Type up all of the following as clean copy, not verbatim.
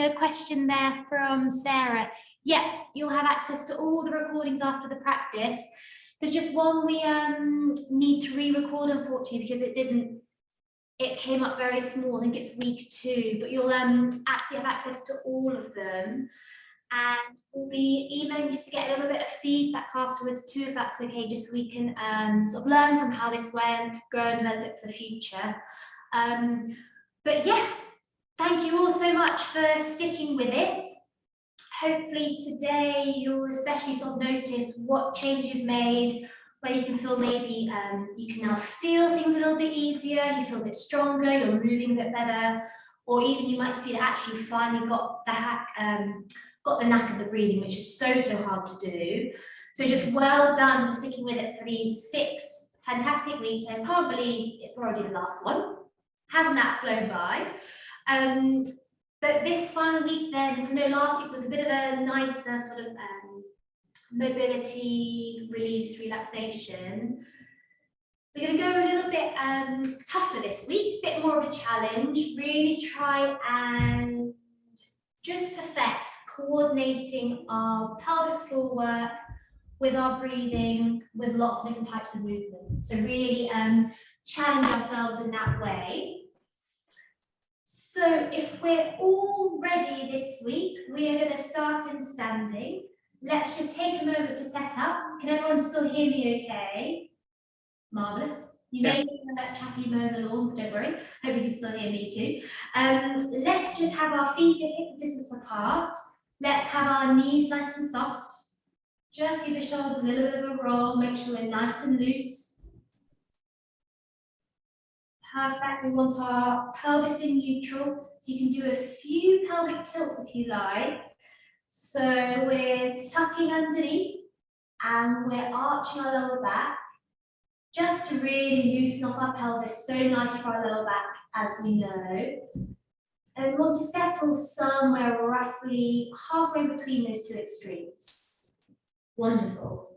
a question there from Sarah. Yeah, you'll have access to all the recordings after the practice. There's just one we need to re-record, unfortunately, because it came up very small. I think it's week 2, but you'll actually have access to all of them. And we'll be emailing just to get a little bit of feedback afterwards too, if that's okay, just so we can sort of learn from how this went, grow and develop it for the future. But yes, thank you all so much for sticking with it. Hopefully today you'll especially sort of notice what changes you've made, where you can feel maybe you can now feel things a little bit easier, you feel a bit stronger, you're moving a bit better, or even you might feel actually finally got the knack of the breathing, which is so hard to do. So just well done for sticking with it for these 6 fantastic weeks. I just can't believe it's already the last one. Hasn't that flown by? But this final week then, I know last week was a bit of a nicer sort of mobility, release, relaxation. We're going to go a little bit tougher this week, a bit more of a challenge. Really try and just perfect coordinating our pelvic floor work with our breathing, with lots of different types of movement. So really challenge ourselves in that way. So if we're all ready this week, we are going to start in standing. Let's just take a moment to set up. Can everyone still hear me okay? Marvellous. You may hear that chappy moan along, don't worry. Hope you can still hear me too. Let's just have our feet a hip distance apart. Let's have our knees nice and soft. Just give the shoulders a little bit of a roll. Make sure we're nice and loose. Perfect. We want our pelvis in neutral. So you can do a few pelvic tilts if you like. So we're tucking underneath and we're arching our lower back just to really loosen off our pelvis. So nice for our lower back, as we know. And we want to settle somewhere roughly halfway between those 2 extremes. Wonderful.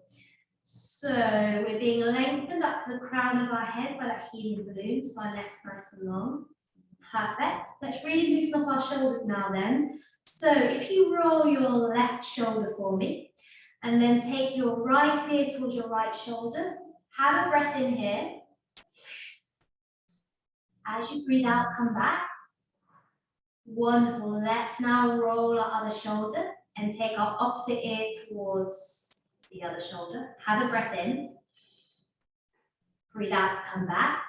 So we're being lengthened up to the crown of our head by that helium balloon, so our neck's nice and long. Perfect. Let's really loosen up our shoulders now then. So if you roll your left shoulder for me, and then take your right ear towards your right shoulder, have a breath in here. As you breathe out, come back. Wonderful. Let's now roll our other shoulder and take our opposite ear towards the other shoulder. Have a breath in. Breathe out to come back.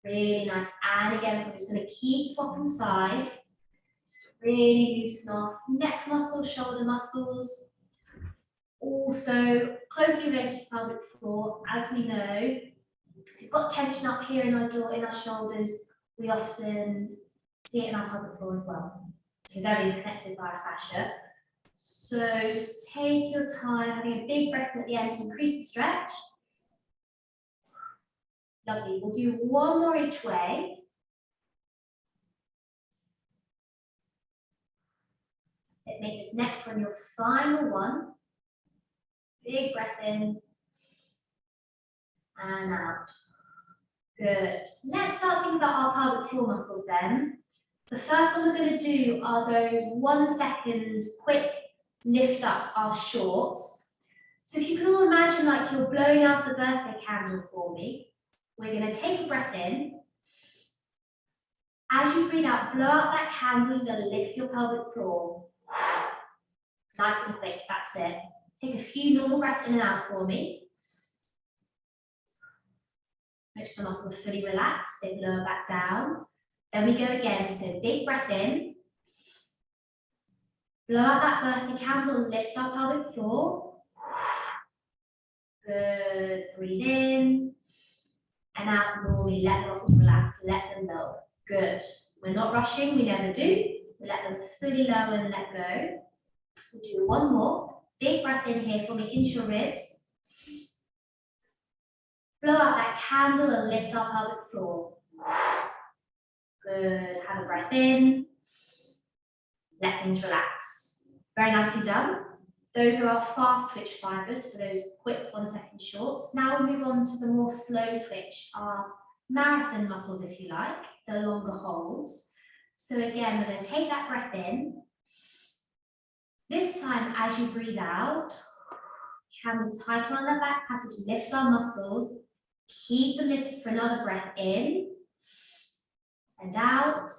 Really nice. And again, we're just going to keep swapping sides. Just really loosen off neck muscles, shoulder muscles. Also, closely related to the pelvic floor, as we know, if we've got tension up here in our jaw, in our shoulders, we often see it in our pelvic floor as well, because everything's connected by fascia. So just take your time, having a big breath at the end to increase the stretch. Lovely. We'll do one more each way. That's it. Make this next one your final one. Big breath in and out. Good. Let's start thinking about our pelvic floor muscles then. The first one we're going to do are those 1 second quick lift up our shorts. So if you can all imagine like you're blowing out a birthday candle for me, we're going to take a breath in. As you breathe out, blow out that candle, you're going to lift your pelvic floor. Nice and quick, that's it. Take a few normal breaths in and out for me. Make sure the muscles are fully relaxed, take the lower back down. Then we go again, so big breath in. Blow out that birthday candle, lift our pelvic floor. Good, breathe in. And out normally, let the muscles relax, let them lower. Good. We're not rushing, we never do. We let them fully lower and let go. We'll do one more. Big breath in here for me, into your ribs. Blow out that candle and lift our pelvic floor. Good. Have a breath in. Let things relax. Very nicely done. Those are our fast twitch fibers for those quick 1 second shorts. Now we'll move on to the more slow twitch, our marathon muscles, if you like, the longer holds. So again, we're going to take that breath in. This time, as you breathe out, can we tighten on that back passage, lift our muscles, keep them lifted for another breath in and out.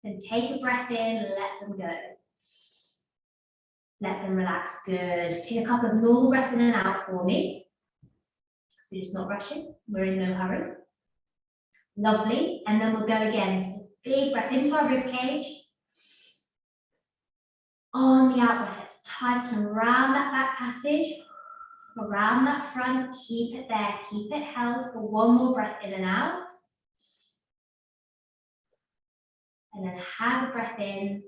Then take a breath in, let them go. Let them relax, good. Take a couple of normal breaths in and out for me. We're just not rushing, we're in no hurry. Lovely, and then we'll go again. So big breath into our rib cage. On the out breath, let's tighten around that back passage, around that front, keep it there, keep it held for one more breath in and out. And then have a breath in,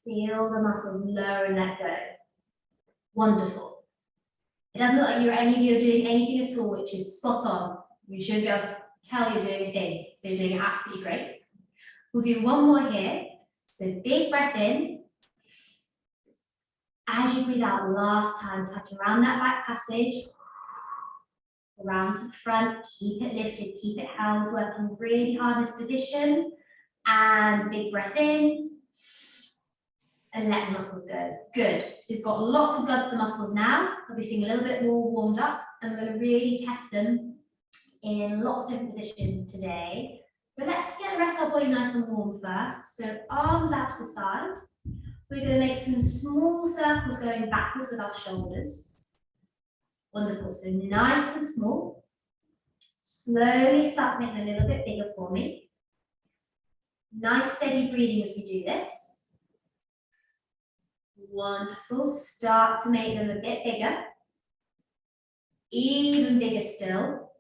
feel the muscles lower and let go. Wonderful. It doesn't look like any of you are doing anything at all, which is spot on. You should be able to tell you're doing a thing, so you're doing absolutely great. We'll do one more here. So big breath in. As you breathe out last time, touch around that back passage, around to the front, keep it lifted, keep it held, working really hard in this position. And big breath in, and let the muscles go. Good. So we've got lots of blood to the muscles now. They'll be feeling a little bit more warmed up, and we're going to really test them in lots of different positions today. But let's get the rest of our body nice and warm first. So arms out to the side. We're going to make some small circles going backwards with our shoulders. Wonderful. So nice and small. Slowly start to make them a little bit bigger for me. Nice steady breathing as we do this. Wonderful. Start to make them a bit bigger. Even bigger still.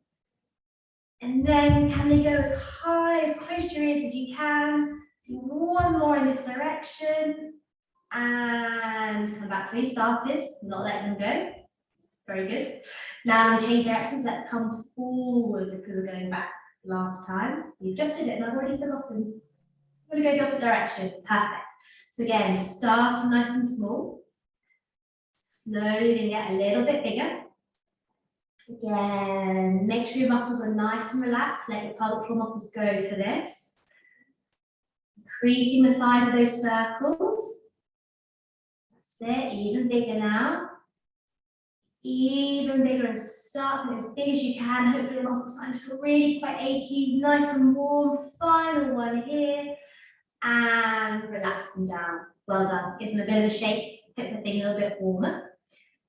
And then can they go as high, as close to your ears as you can. Do one more in this direction. And come back to where you started. Not letting them go. Very good. Now I'm going to change directions. Let's come forwards if we were going back last time. You just did it and I've already forgotten. I'm going to go the opposite direction. Perfect. So again, start nice and small. Slowly get a little bit bigger. Again, make sure your muscles are nice and relaxed. Let your pelvic floor muscles go for this. Increasing the size of those circles. That's it. Even bigger now. Even bigger, and start to get as big as you can. Hopefully the muscles starting to feel really quite achy. Nice and warm. Final one here. And relax them down. Well done. Give them a bit of a shake. Get the thing a little bit warmer.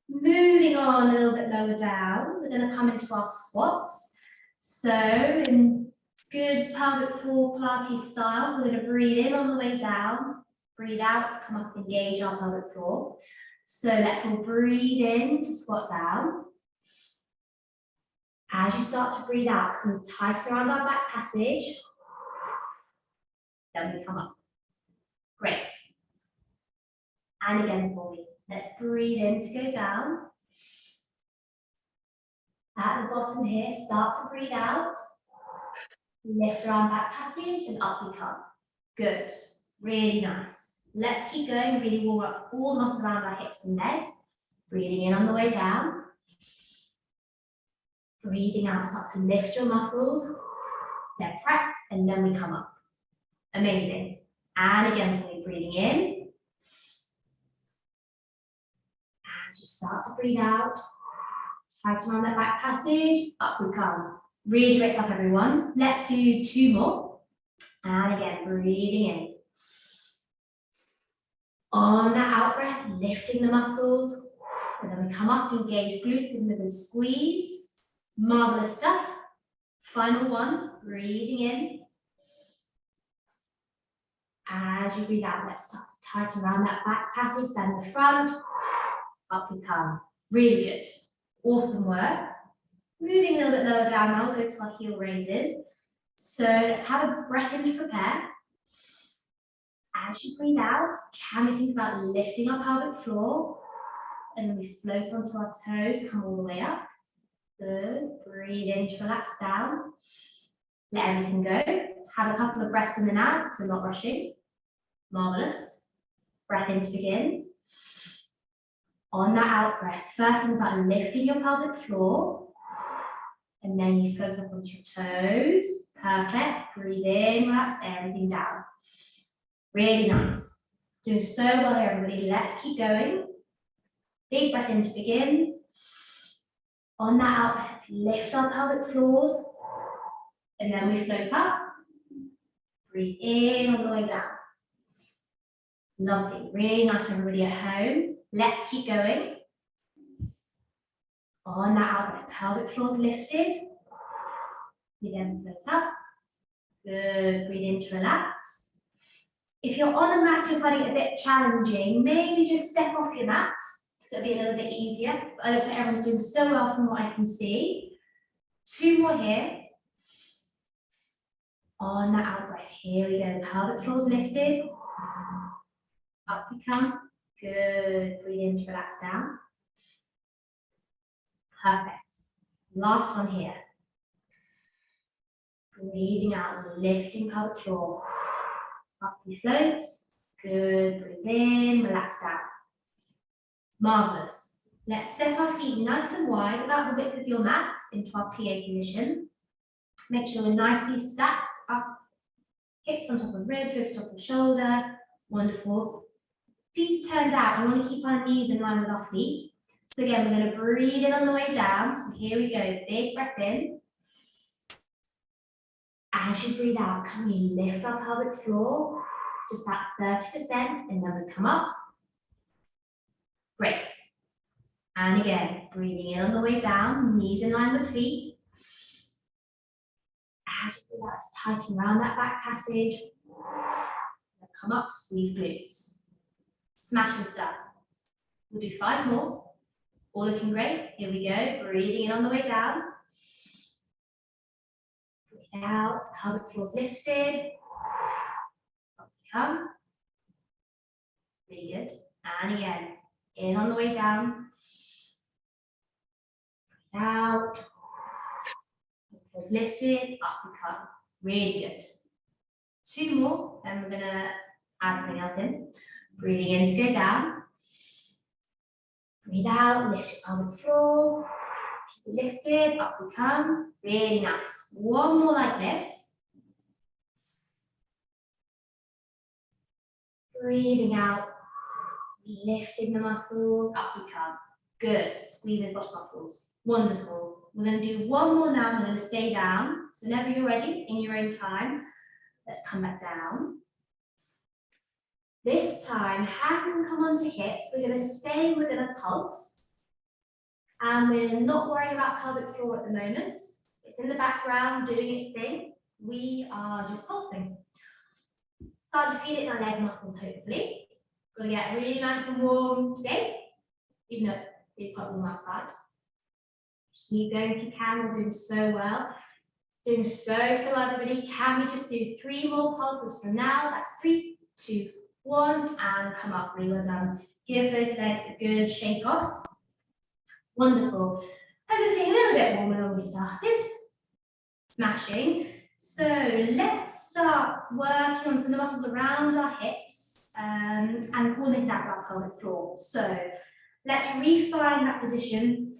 Moving on a little bit lower down, we're going to come into our squats. So in good pelvic floor Pilates style, we're going to breathe in on the way down, breathe out to come up and engage our pelvic floor. So let's all breathe in to squat down. As you start to breathe out, come tight around our back passage. Then we come up. Great. And again for me. Let's breathe in to go down. At the bottom here, start to breathe out. Lift around back passage and up we come. Good. Really nice. Let's keep going. Really warm up all the muscles around our hips and legs. Breathing in on the way down. Breathing out, start to lift your muscles. They're prepped, and then we come up. Amazing. And again, breathing in. And just start to breathe out. Tight around that back passage. Up we come. Really great stuff, everyone. Let's do 2 more. And again, breathing in. On that out breath, lifting the muscles. And then we come up, engage glutes, give them a good squeeze. Marvelous stuff. Final one, breathing in. As you breathe out, let's start to tighten around that back passage, then the front. Up we come. Really good. Awesome work. Moving a little bit lower down now, we'll go to our heel raises. So let's have a breath in to prepare. As you breathe out, can we think about lifting our pelvic floor? And then we float onto our toes, come all the way up. Good. Breathe in to relax down. Let everything go. Have a couple of breaths in and out, so not rushing. Marvelous. Breath in to begin. On that out breath, first think about lifting your pelvic floor. And then you float up onto your toes. Perfect. Breathe in, relax everything down. Really nice. Doing so well here, everybody. Let's keep going. Big breath in to begin. On that out breath, lift our pelvic floors. And then we float up. Breathe in all the way down. Lovely. Really nice, everybody at home. Let's keep going. On that out breath, pelvic floors lifted. We then float up. Good. Breathe in to relax. If you're on a mat, you're finding it a bit challenging, maybe just step off your mat, so it'll be a little bit easier. But it looks like everyone's doing so well from what I can see. 2 more here. On that out breath, here we go. The pelvic floor's lifted. Up we come. Good. Breathe in to relax down. Perfect. Last one here. Breathing out, lifting pelvic floor. Up we float. Good. Breathe in, relax down. Marvelous. Let's step our feet nice and wide, about the width of your mat, into our plie position. Make sure we're nicely stacked up. Hips on top of ribs, ribs on top of shoulder. Wonderful. Feet turned out. We want to keep our knees in line with our feet. So again, we're going to breathe in on the way down. So here we go. Big breath in. As you breathe out, can we lift our pelvic floor? Just that 30%, and then we come up. Great. And again, breathing in on the way down, knees in line with feet. As you breathe out, tighten around that back passage. Come up, squeeze glutes. Smashing stuff. We'll do 5 more. All looking great. Here we go. Breathing in on the way down. Breathe out, pelvic floor's lifted. Up we come. Really good. And again, in on the way down. Breathe out. Pelvic floor's lifted. Up we come. Really good. 2 more, then we're gonna add something else in. Breathing in to go down. Breathe out, lift your pelvic floor. Keep it lifted, up we come. Really nice. 1 more like this. Breathing out, lifting the muscles, up we come. Good, squeeze those bottom muscles. Wonderful. We're gonna do 1 more now, we're gonna stay down. So whenever you're ready, in your own time, let's come back down. This time, hands can come onto hips. We're going to stay within a pulse. And we're not worrying about pelvic floor at the moment. It's in the background doing its thing. We are just pulsing. Start to feel it in our leg muscles, hopefully. Got to get really nice and warm today, even though it's really quite warm outside. Keep going if you can. We're doing so well. Doing so well, everybody. Can we just do 3 more pulses from now? That's 3, 2, 1, and come up. Really well done. Give those legs a good shake off. Wonderful. I'm feeling a little bit warmer than we started. Smashing. So let's start working on some of the muscles around our hips and coordinating that with our pelvic floor. So let's refine that position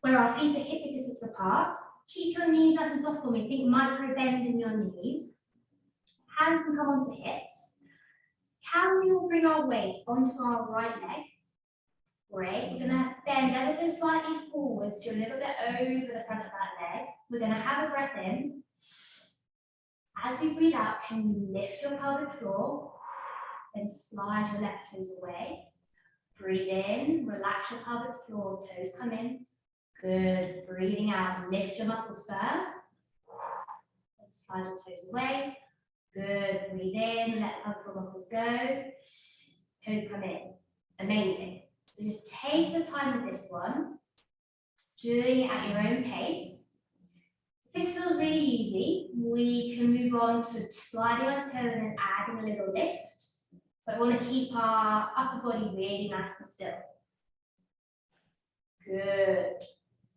where our feet are hip distance apart. Keep your knees nice and soft for me. Think micro bend in your knees. Hands can come onto hips. Can we all bring our weight onto our right leg? Great. We're going to bend ever so slightly forwards, so a little bit over the front of that leg. We're going to have a breath in. As we breathe out, can you lift your pelvic floor? Then slide your left toes away. Breathe in, relax your pelvic floor, toes come in. Good. Breathing out, lift your muscles first. Then slide your toes away. Good. Breathe in, let the pelvic floor muscles go. Toes come in. Amazing. So just take your time with this one, doing it at your own pace. If this feels really easy, we can move on to sliding our toe and then adding a little lift. But we want to keep our upper body really nice and still. Good.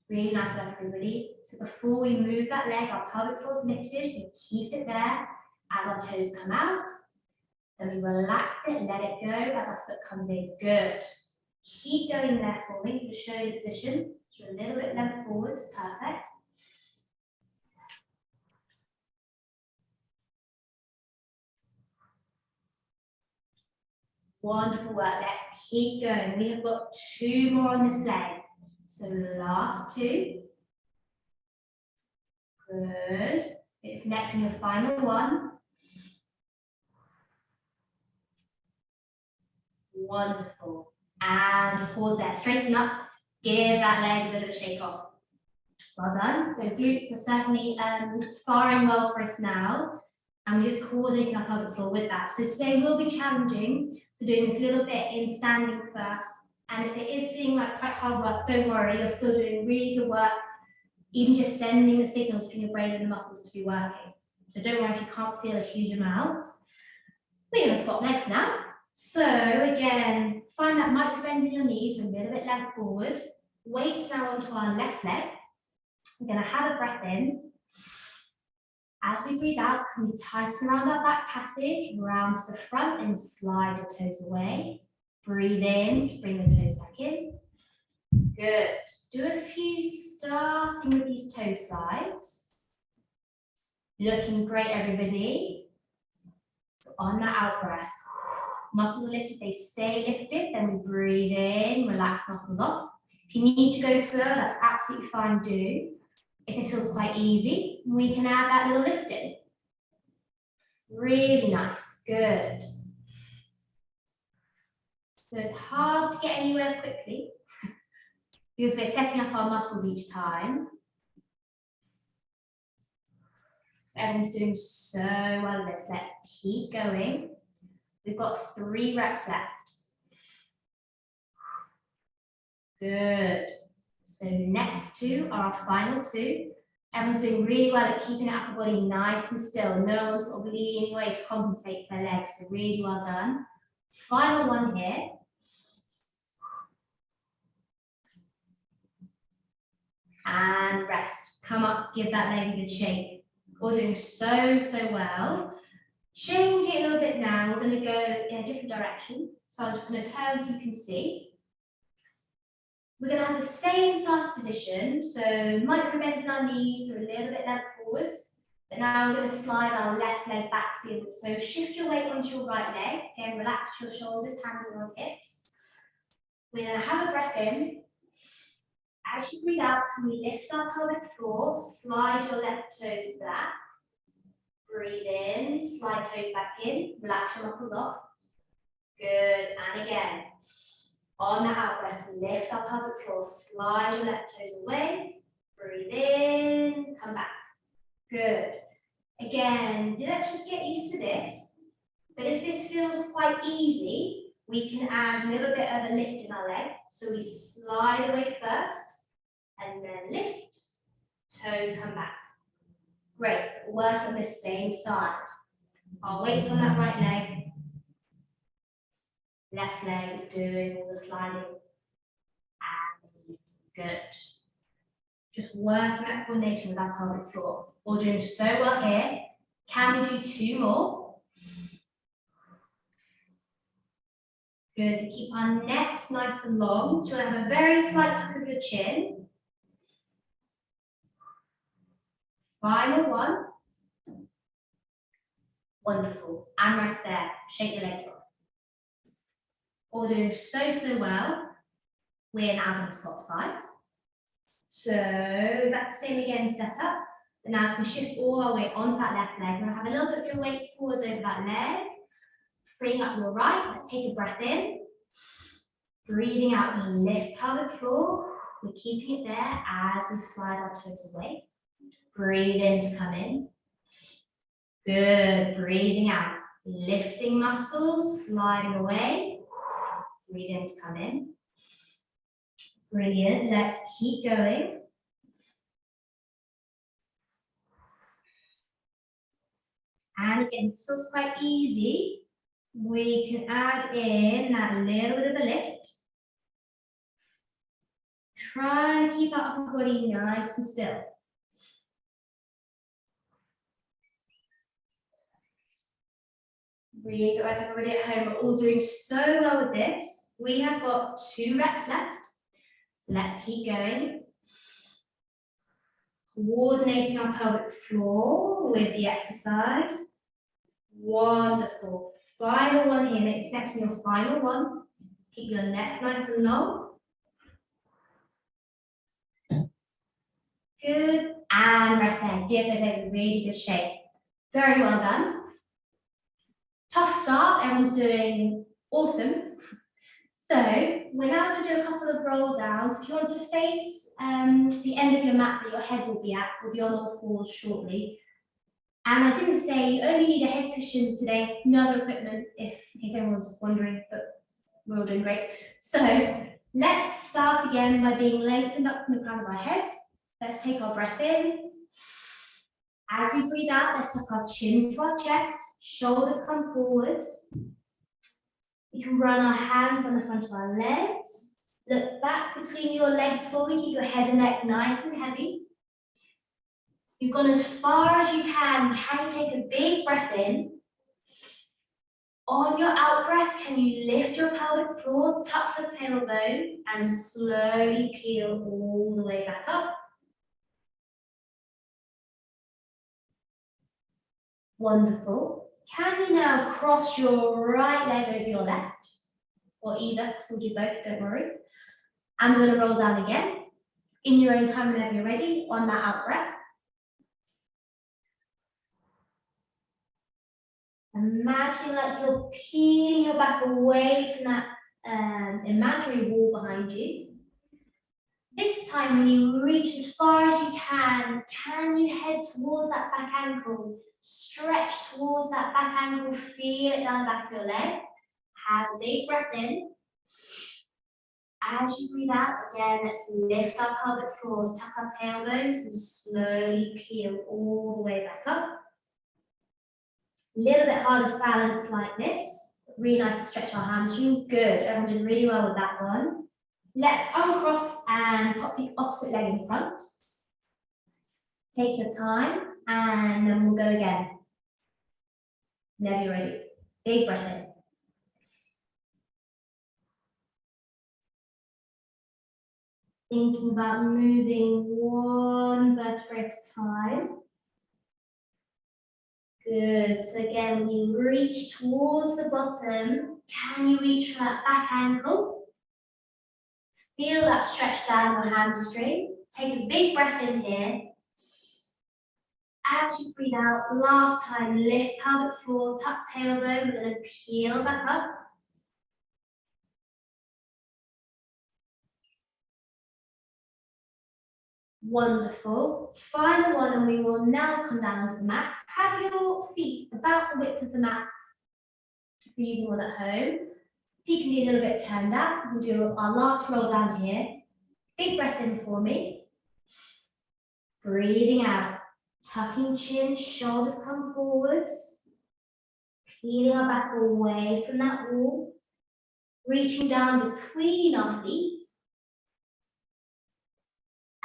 Really nice work, everybody. So before we move that leg, our pelvic floor is lifted. We keep it there as our toes come out. Then we relax it, let it go as our foot comes in. Good. Keep going there for me. The shoulder position. So a little bit length forwards. Perfect. Wonderful work. Let's keep going. We have got 2 more on this leg. So last 2. Good. It's next on your final one. Wonderful. And pause there. Straighten up. Give that leg a bit of a shake off. Well done. Those glutes are certainly firing well for us now. And we're just coordinating our pelvic floor with that. So today will be challenging. So doing this little bit in standing first. And if it is feeling like quite hard work, don't worry. You're still doing really good work. Even just sending the signals to your brain and the muscles to be working. So don't worry if you can't feel a huge amount. We're going to swap legs now. So again, find that micro bend in your knees, a little bit leant forward. Weights now onto our left leg. We're going to have a breath in. As we breathe out, can we tighten around our back passage, round to the front and slide your toes away. Breathe in to bring the toes back in. Good. Do a few starting with these toe slides. Looking great, everybody. So on that out breath, muscles are lifted, they stay lifted, then we breathe in, relax muscles off. If you need to go slow, that's absolutely fine, do. If this feels quite easy, we can add that little lift in. Really nice, good. So it's hard to get anywhere quickly because we're setting up our muscles each time. Everyone's doing so well with this. Let's keep going. We've got 3 reps left. Good. So next 2 are our final 2. Everyone's doing really well at keeping the upper body nice and still. No one's sort of leaning away to compensate for their legs. So really well done. Final one here. And rest. Come up, give that leg a good shake. We're doing so well. Change it a little bit now. We're going to go in a different direction. So I'm just going to turn so you can see. We're going to have the same start position. So micro bend in our knees or a little bit leant forwards. But now we're going to slide our left leg back to the other. So shift your weight onto your right leg. Again, relax your shoulders, hands on your hips. We're going to have a breath in. As you breathe out, can we lift our pelvic floor, slide your left toes back. Breathe in, slide toes back in, relax your muscles off. Good, and again. On that out breath, lift our pelvic floor, slide your left toes away. Breathe in, come back. Good. Again, let's just get used to this. But if this feels quite easy, we can add a little bit of a lift in our leg. So we slide away first, and then lift, toes come back. Great, work on the same side. Our weight's on that right leg. Left leg is doing all the sliding. And good. Just working that coordination with our pelvic floor. We're doing so well here. Can we do 2 more? Good, to keep our necks nice and long. So we'll have a very slight tuck of your chin. Final one. Wonderful. And rest there. Shake your legs off. All doing so well. We're now going to swap sides. So is that the same again, set up? And now we shift all our weight onto that left leg. We're going to have a little bit of your weight forwards over that leg. Freeing up your right. Let's take a breath in. Breathing out and lift pelvic floor. We're keeping it there as we slide our toes away. Breathe in to come in. Good. Breathing out. Lifting muscles, sliding away. Breathe in to come in. Brilliant. Let's keep going. And again, this feels quite easy. We can add in that little bit of a lift. Try and keep our upper body nice and still. Really good work, everybody at home. We're all doing so well with this. We have got 2 reps left. So let's keep going. Coordinating our pelvic floor with the exercise. Wonderful. Final one here, make this next one your final one. Keep your neck nice and long. Good, and rest there. Give those legs a really good shape. Very well done. Tough start, everyone's doing awesome. So we're now going to do a couple of roll downs. If you want to face the end of your mat that your head will be at, we'll be on all fours shortly. And I didn't say you only need a head cushion today, no other equipment, if anyone was wondering, but we're all doing great. So let's start again by being lengthened up from the crown of our head. Let's take our breath in. As we breathe out, let's tuck our chin to our chest, shoulders come forwards. We can run our hands on the front of our legs. Look back between your legs forward, keep your head and neck nice and heavy. You've gone as far as you can. Can you take a big breath in? On your out breath, can you lift your pelvic floor, tuck your tailbone, and slowly peel all the way back up? Wonderful. Can you now cross your right leg over your left? Or either, because we'll do both, don't worry. And we're going to roll down again. In your own time, whenever you're ready, on that out breath. Imagine like you're peeling your back away from that imaginary wall behind you. This time, when you reach as far as you can you head towards that back ankle? Stretch towards that back ankle, feel it down the back of your leg. Have a big breath in. As you breathe out, again, let's lift our pelvic floors, tuck our tailbones, and slowly peel all the way back up. A little bit harder to balance like this. Really nice to stretch our hamstrings. Good, everyone did really well with that one. Let's uncross and pop the opposite leg in front. Take your time, and then we'll go again. Whenever you're ready. Big breath in. Thinking about moving one vertebrae at a time. Good, so again, when you reach towards the bottom, can you reach for that back ankle? Feel that stretch down your hamstring. Take a big breath in here. As you breathe out, last time, lift pelvic floor, tuck tailbone, we're going to peel back up. Wonderful. Final one, and we will now come down to the mat. Have your feet about the width of the mat if you're using one at home. Feet can be a little bit turned out. We'll do our last roll down here. Big breath in for me. Breathing out. Tucking chin, shoulders come forwards. Peeling our back away from that wall. Reaching down between our feet.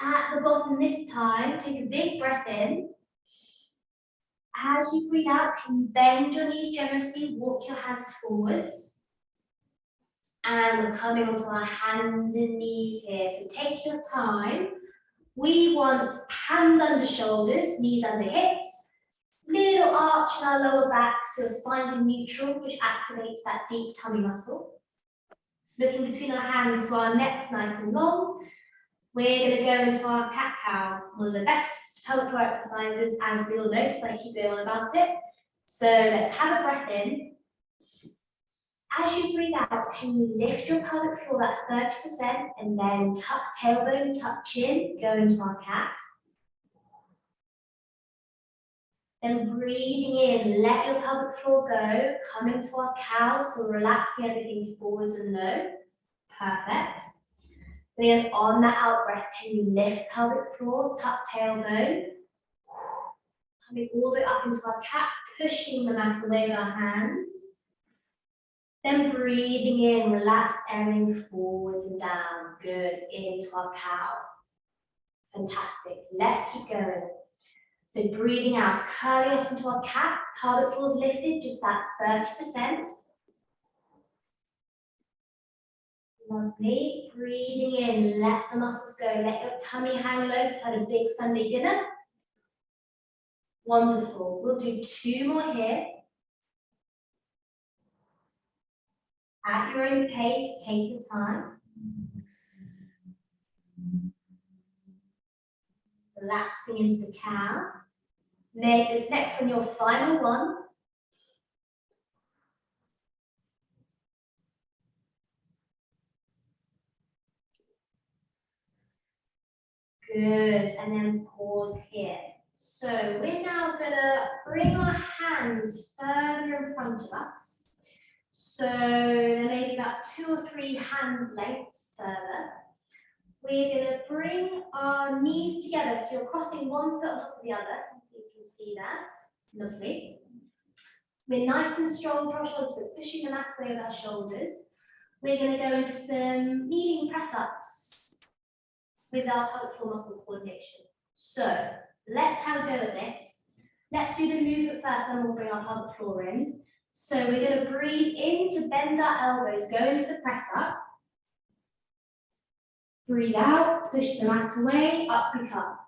At the bottom this time, take a big breath in. As you breathe out, can you bend your knees generously, walk your hands forwards. And we're coming onto our hands and knees here. So take your time. We want hands under shoulders, knees under hips. Little arch in our lower back, so your spine's in neutral, which activates that deep tummy muscle. Looking between our hands so our neck's nice and long. We're going to go into our cat-cow, one of the best pelvic floor exercises, as we all know, because I keep going on about it. So let's have a breath in. As you breathe out, can you lift your pelvic floor that 30% and then tuck tailbone, tuck chin, go into our cat. Then breathing in, let your pelvic floor go, come into our cow, so we're relaxing everything forwards and low. Perfect. Then on that out breath, can you lift pelvic floor, tuck tailbone, coming all the way up into our cat, pushing the mat away with our hands. Then breathing in, relax everything forwards and down. Good, into our cow. Fantastic. Let's keep going. So breathing out, curling up into our cat, pelvic floor is lifted, just that 30%. Lovely. Breathing in, let the muscles go. Let your tummy hang low. Just had a big Sunday dinner. Wonderful. We'll do 2 more here. At your own pace, take your time. Relaxing into the cow. Make this next one your final one. Good, and then pause here. So we're now gonna bring our hands further in front of us. So there may be about 2 or 3 hand lengths further. We're gonna bring our knees together. So you're crossing one foot on top of the other. You can see that, lovely. We're nice and strong for our shoulders. We're pushing the mat away with our shoulders. We're gonna go into some kneeling press ups with our pelvic floor muscle coordination. So let's have a go at this. Let's do the movement first, and we'll bring our pelvic floor in. So we're going to breathe in to bend our elbows, go into the press up. Breathe out, push the mat away, up we come.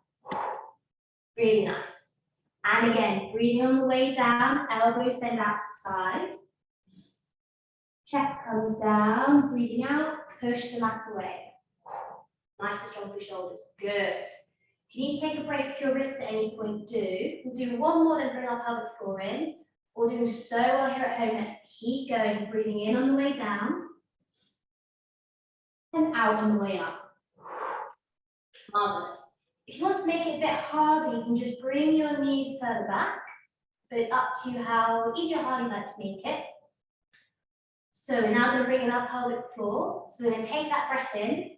Really nice. And again, breathing on the way down, elbows bend out to the side. Chest comes down, breathing out, push the mat away. Nice and strong for your shoulders. Good. If you need to take a break for your wrists at any point, do. We'll do one more and bring our pelvic floor in. Or doing so while here at home. Let's keep going. Breathing in on the way down. And out on the way up. Marvelous. If you want to make it a bit harder, you can just bring your knees further back. But it's up to you how easy or hard you like to make it. So we're now going to bring in our pelvic floor. So we're going to take that breath in.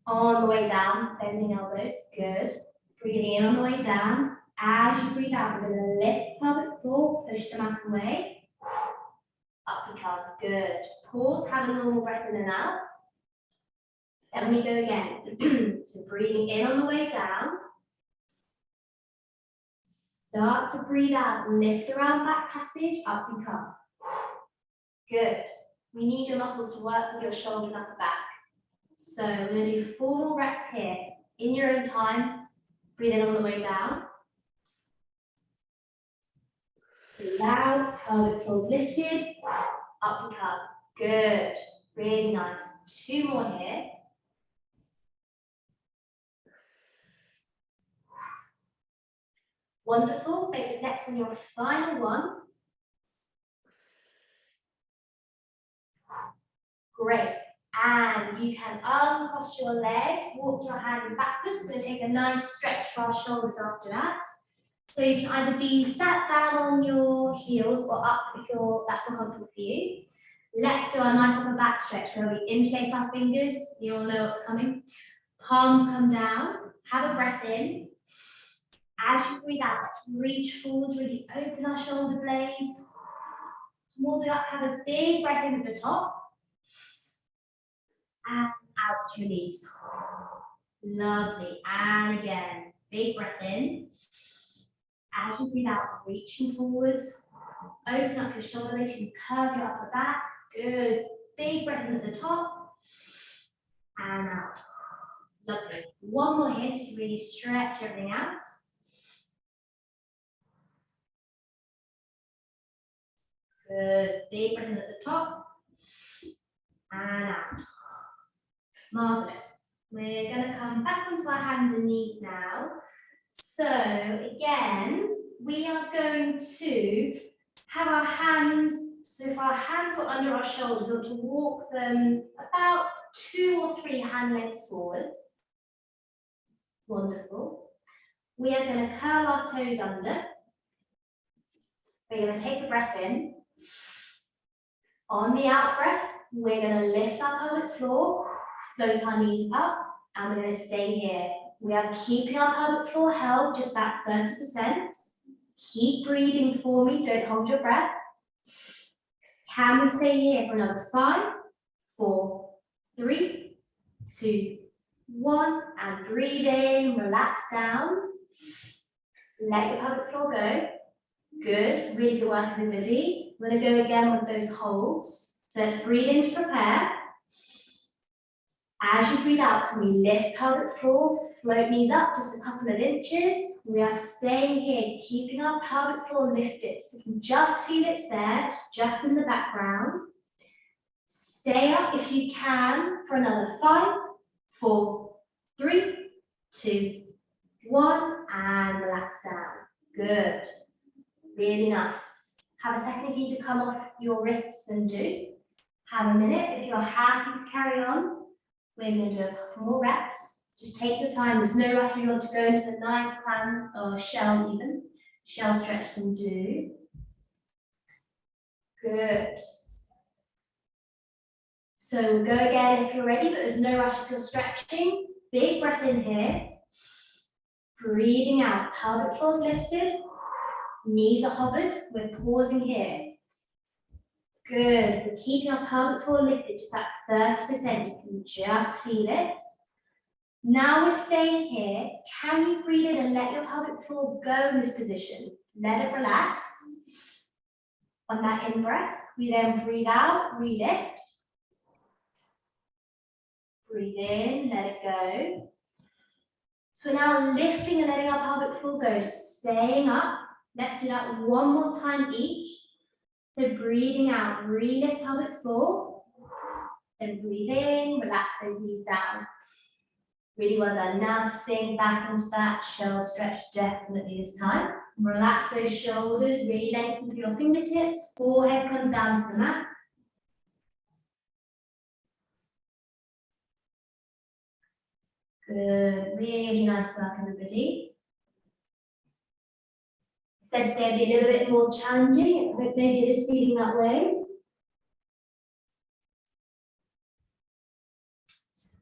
On the way down, bending elbows, good. Breathing in on the way down. As you breathe out, we're going to lift pelvic floor, push the mat away. Up we come, good. Pause, have a normal breath in and out. Then we go again. So breathing in on the way down. Start to breathe out, lift around back passage, up we come. Good. We need your muscles to work with your shoulder and upper back. So we're going to do 4 more reps here. In your own time, breathe in on the way down. Breathe out, pelvic floor lifted, up we come. Good, really nice. 2 more here. Wonderful, make this next one your final one. Great, and you can uncross your legs, walk your hands backwards. We're going to take a nice stretch for our shoulders after that. So you can either be sat down on your heels or up if that's more comfortable for you. Let's do our nice upper back stretch where we interlace our fingers. You all know what's coming. Palms come down. Have a breath in. As you breathe out, let's reach forward, really open our shoulder blades. More than up, have a big breath in at the top. And out to release. Lovely. And again, big breath in. As you breathe out, reaching forwards. Open up your shoulder blades, you curve your upper back. Good. Big breath in at the top. And out. Lovely. One more here, just to really stretch everything out. Good. Big breath in at the top. And out. Marvelous. We're going to come back onto our hands and knees now. So again, we are going to have our hands, so if our hands are under our shoulders, we want to walk them about 2 or 3 hand lengths forwards. Wonderful. We are going to curl our toes under. We're going to take a breath in. On the out breath, we're going to lift our pelvic floor, float our knees up, and we're going to stay here. We are keeping our pelvic floor held just about 30%. Keep breathing for me, don't hold your breath. Can we stay here for another 5, 4, 3, 2, 1, and breathe in, relax down. Let your pelvic floor go. Good, really good work everybody. We're going to go again with those holds. So let's breathe in to prepare. As you breathe out, can we lift pelvic floor, float knees up just a couple of inches. We are staying here, keeping our pelvic floor lifted. So we can just feel it's there, just in the background. Stay up if you can for another 5, 4, 3, 2, 1, and relax down. Good. Really nice. Have a second if you need to come off your wrists and do. Have a minute. If you're happy to carry on, we're going to do a couple more reps. Just take your time. There's no rush if you want to go into a nice clam or shell even. Shell stretch can do. Good. So we'll go again if you're ready, but there's no rush if you're stretching. Big breath in here. Breathing out. Pelvic floor's lifted. Knees are hovered. We're pausing here. Good. We're keeping our pelvic floor lifted, just at 30%. You can just feel it. Now we're staying here. Can you breathe in and let your pelvic floor go in this position? Let it relax. On that in-breath, we then breathe out, relift. Breathe in, let it go. So we're now lifting and letting our pelvic floor go, staying up. Let's do that one more time each. So breathing out, relift pelvic floor. Then breathe in, relax those knees down. Really well done. Now sink back into that shell stretch definitely this time. Relax those shoulders, really lengthen through your fingertips. Forehead comes down to the mat. Good, really nice work everybody. I said today would be a little bit more challenging, but maybe it is feeling that way.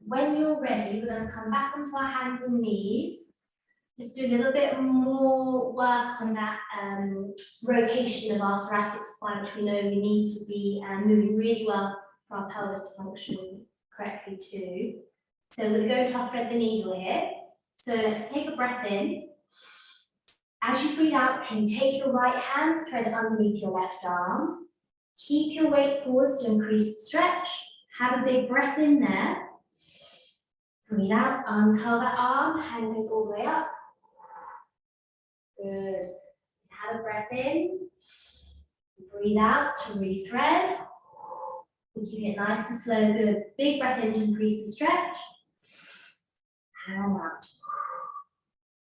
When you're ready, we're going to come back onto our hands and knees. Just do a little bit more work on that rotation of our thoracic spine, which we know we need to be moving really well for our pelvis to function correctly too. So we're going to go into our thread the needle here. So let's take a breath in. As you breathe out, can you take your right hand, thread it underneath your left arm. Keep your weight forwards to increase the stretch. Have a big breath in there. Breathe out, uncurl that arm, hand goes all the way up. Good. Have a breath in. Breathe out to rethread. We're keeping it nice and slow. Good. Big breath in to increase the stretch. And out.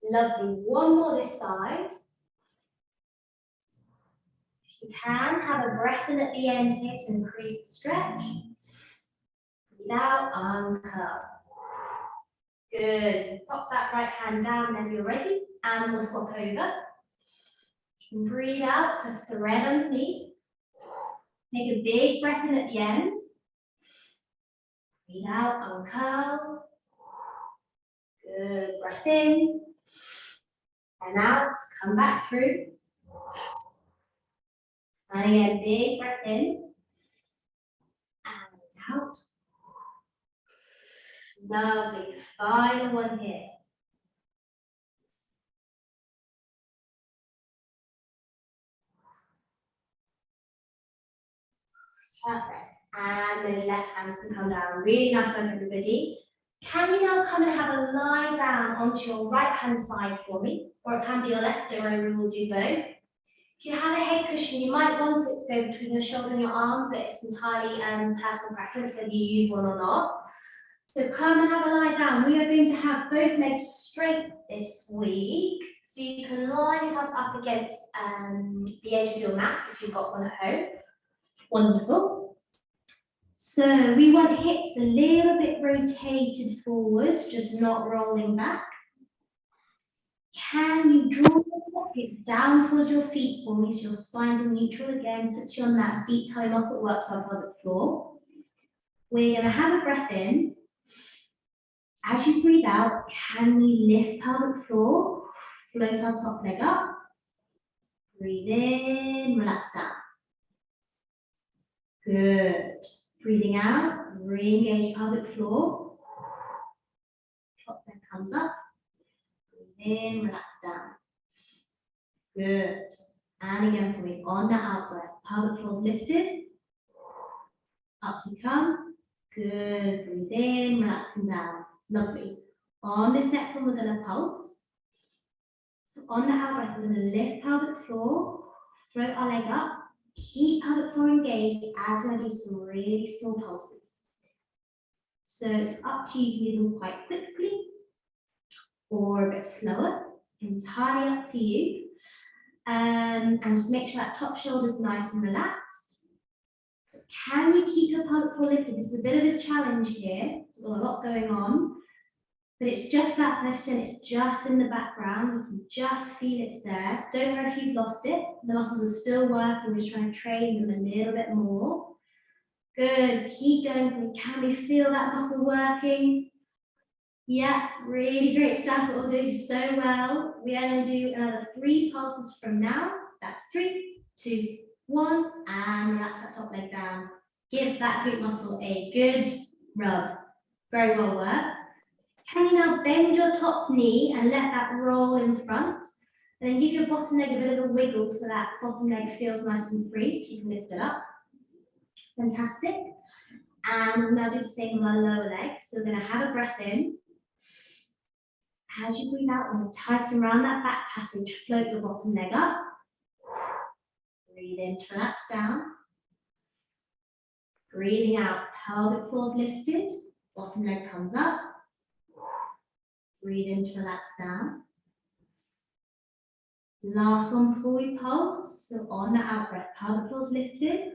Lovely. One more this side. If you can, have a breath in at the end here to increase the stretch. Breathe out, uncurl. Good. Pop that right hand down when you're ready, and we'll swap over. Breathe out to thread underneath. Take a big breath in at the end. Breathe out, uncurl. Good. Breath in. And out. Come back through. And again, big breath in. And out. Lovely. Final one here. Perfect. And those left hands can come down. Really nice one, everybody. Can you now come and have a lie down onto your right hand side for me? Or it can be your left, don't worry, we will do both. If you have a head cushion, you might want it to go between your shoulder and your arm, but it's entirely personal preference whether you use one or not. So come and have a lie down. We are going to have both legs straight this week. So you can line yourself up against the edge of your mat if you've got one at home. Wonderful. So we want hips a little bit rotated forwards, just not rolling back. Can you draw the socket down towards your feet for me so your spine's in neutral again, so it's on that deep toe muscle works on the pelvic floor. We're going to have a breath in. As you breathe out, can we lift pelvic floor, float our top leg up. Breathe in, relax down. Good. Breathing out, re-engage pelvic floor. Top leg comes up. Breathe in, relax down. Good. And again for me, on that out breath, pelvic floor is lifted. Up you come. Good, breathe in, relaxing down. Lovely. On this next one, we're gonna pulse. So on the out breath, we're gonna lift pelvic floor, float our leg up, keep pelvic floor engaged as we're gonna do some really small pulses. So it's up to you to do them quite quickly or a bit slower, entirely up to you. And just make sure that top shoulder is nice and relaxed. Can you keep your pelvic floor lifted? This is a bit of a challenge here. There's a lot going on, but it's just that lifting, it's just in the background. You can just feel it's there. Don't worry if you've lost it. The muscles are still working. We're just trying to train them a little bit more. Good, keep going. Can we feel that muscle working? Yeah, really great stuff. We're all doing so well. We are going to do another 3 pulses from now. That's 3, 2, 1, and relax that top leg down. Give that glute muscle a good rub. Very well worked. Can you now bend your top knee and let that roll in front? And then give your bottom leg a bit of a wiggle so that bottom leg feels nice and free, so you can lift it up. Fantastic. And we'll now do the same with our lower leg. So we're going to have a breath in. As you breathe out, I'm going to tighten around that back passage, float your bottom leg up. Breathe in to relax down. Breathing out, pelvic floor's lifted, bottom leg comes up. Breathe in to relax down. Last one before we pulse. So on the out breath, pelvic floor's lifted,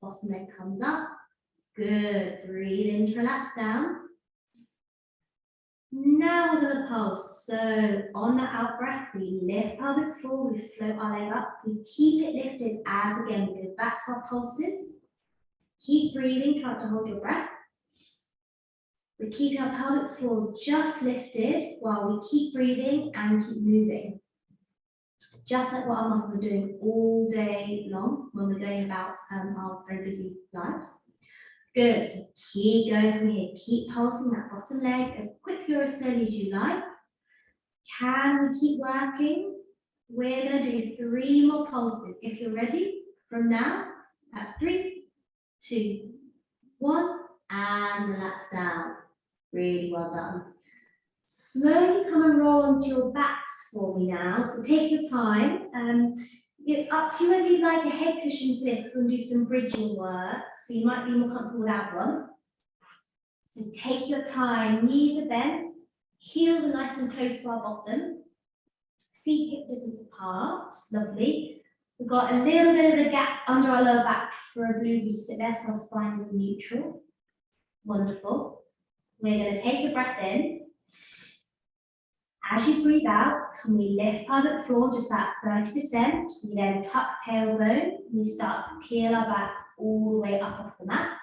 bottom leg comes up. Good. Breathe in to relax down. Now we're going to pulse. So on the out breath, we lift pelvic floor, we float our leg up, we keep it lifted as again we go back to our pulses. Keep breathing, try to hold your breath. We keep our pelvic floor just lifted while we keep breathing and keep moving. Just like what our muscles are doing all day long when we're going about our very busy lives. Good, so keep going from here, keep pulsing that bottom leg as quickly or as slowly as you like. Can we keep working? We're going to do 3 more pulses. If you're ready, from now, that's 3, 2, 1, and relax down. Really well done. Slowly come and roll onto your backs for me now. So take your time. It's up to you whether you'd like a head cushion for this, because we'll do some bridging work. So you might be more comfortable without one. So take your time. Knees are bent. Heels are nice and close to our bottom. Feet hip distance apart. Lovely. We've got a little bit of a gap under our lower back for a blue to sit there, so our spines are neutral. Wonderful. We're going to take a breath in. As you breathe out, can we lift pelvic floor just at 30%? We then tuck tailbone. We start to peel our back all the way up off the mat.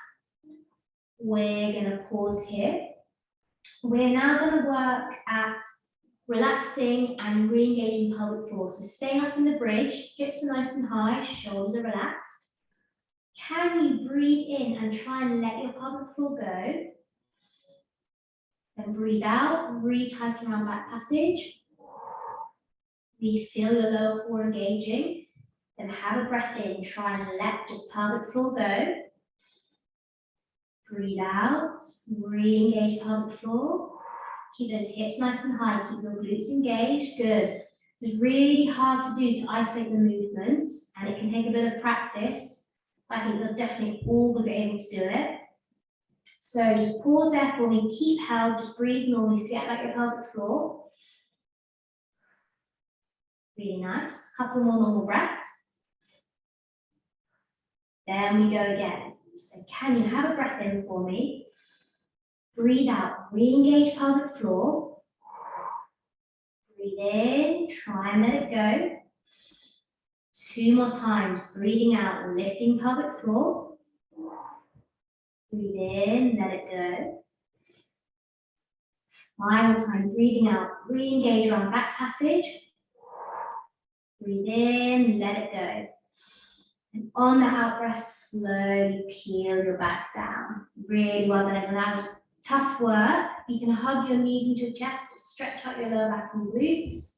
We're going to pause here. We're now going to work at relaxing and re-engaging pelvic floor. So stay up in the bridge, hips are nice and high, shoulders are relaxed. Can you breathe in and try and let your pelvic floor go? Then breathe out, re-tighten around back passage. We feel your lower core engaging. Then have a breath in, try and let just pelvic floor go. Breathe out, re-engage pelvic floor. Keep those hips nice and high, keep your glutes engaged, good. It's really hard to do to isolate the movement, and it can take a bit of practice. I think you're definitely all going to be able to do it. So just pause there for me, keep held, just breathe normally, forget about your pelvic floor. Really nice. Couple more normal breaths. Then we go again. So can you have a breath in for me? Breathe out, re-engage pelvic floor. Breathe in, try and let it go. 2 more times, breathing out, lifting pelvic floor. Breathe in, let it go. Final time, breathing out, re-engage around back passage. Breathe in, let it go. And on the out breath, slowly peel your back down. Really well done, everyone. That was tough work. You can hug your knees into your chest, stretch out your lower back and glutes.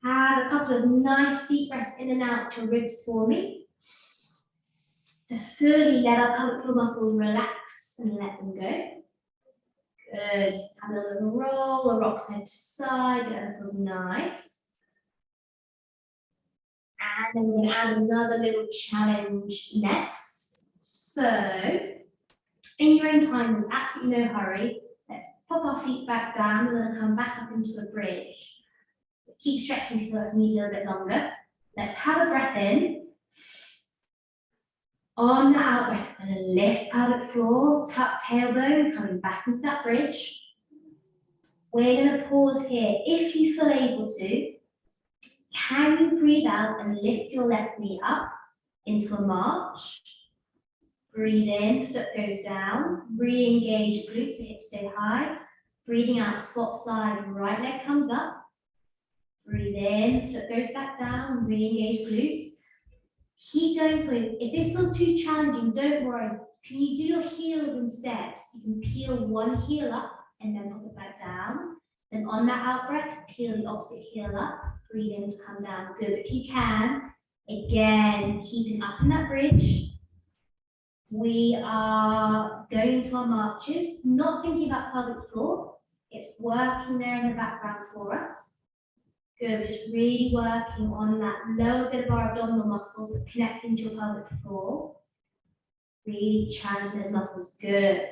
Have a couple of nice deep breaths in and out your ribs for me. to fully let our pelvic floor muscles relax and let them go. Good. Have a little bit of a roll, a rock side to side, that feels nice. And then we're going to add another little challenge next. So, in your own time, there's absolutely no hurry. Let's pop our feet back down. We're going to come back up into a bridge. Keep stretching if you need a little bit longer. Let's have a breath in. On the out breath, we're going to lift pelvic floor, tuck tailbone, coming back into that bridge. We're going to pause here. If you feel able to, can you breathe out and lift your left knee up into a march? Breathe in, foot goes down. Re-engage glutes, hips stay high. Breathing out, swap side, right leg comes up. Breathe in, foot goes back down. Re-engage glutes. Keep going for it. If this was too challenging, don't worry. Can you do your heels instead? So you can peel one heel up and then pop it back down. Then on that out breath, peel the opposite heel up. Breathe in to come down. Good. If you can, again, keeping up in that bridge. We are going into our marches, not thinking about pelvic floor. It's working there in the background for us. Good, we're just really working on that lower bit of our abdominal muscles that connect into your pelvic floor. Really challenging those muscles, good.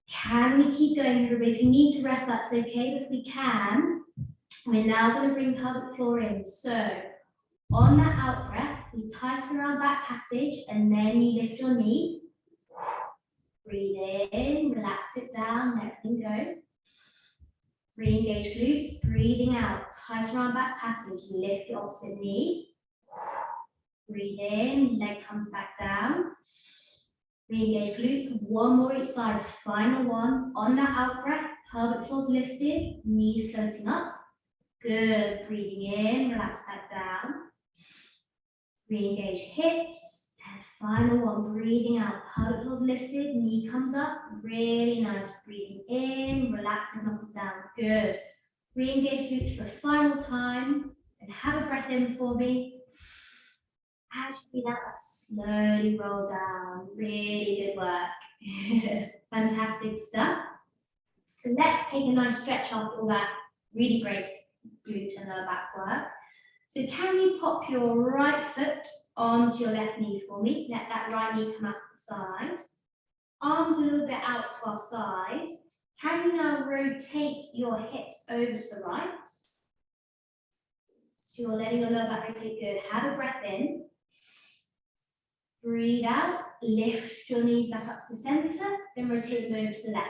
Can we keep going, everybody? If you need to rest, that's okay, but if we can, we're now going to bring pelvic floor in. So, on that out breath, we tighten around back passage, and then you lift your knee. Breathe in, relax it down, let everything go. Re-engage glutes, breathing out, tighten around back passage, lift the opposite knee. Breathe in, leg comes back down. Re-engage glutes, one more each side, final one. On that out breath, pelvic floor's lifted, knees floating up. Good, breathing in, relax back down. Re-engage hips, and final one, breathing out, pelvic floor's lifted, knee comes up, really nice, breathing in, relax those muscles down, good. Re-engage glutes for a final time, and have a breath in for me. As you breathe out, slowly roll down, really good work. Fantastic stuff. And let's take a nice stretch after all that really great glute and lower back work. So can you pop your right foot onto your left knee for me? Let that right knee come out to the side. Arms a little bit out to our sides. Can you now rotate your hips over to the right? So you're letting your lower back rotate, good. Have a breath in. Breathe out, lift your knees back up to the center, then rotate them over to the left.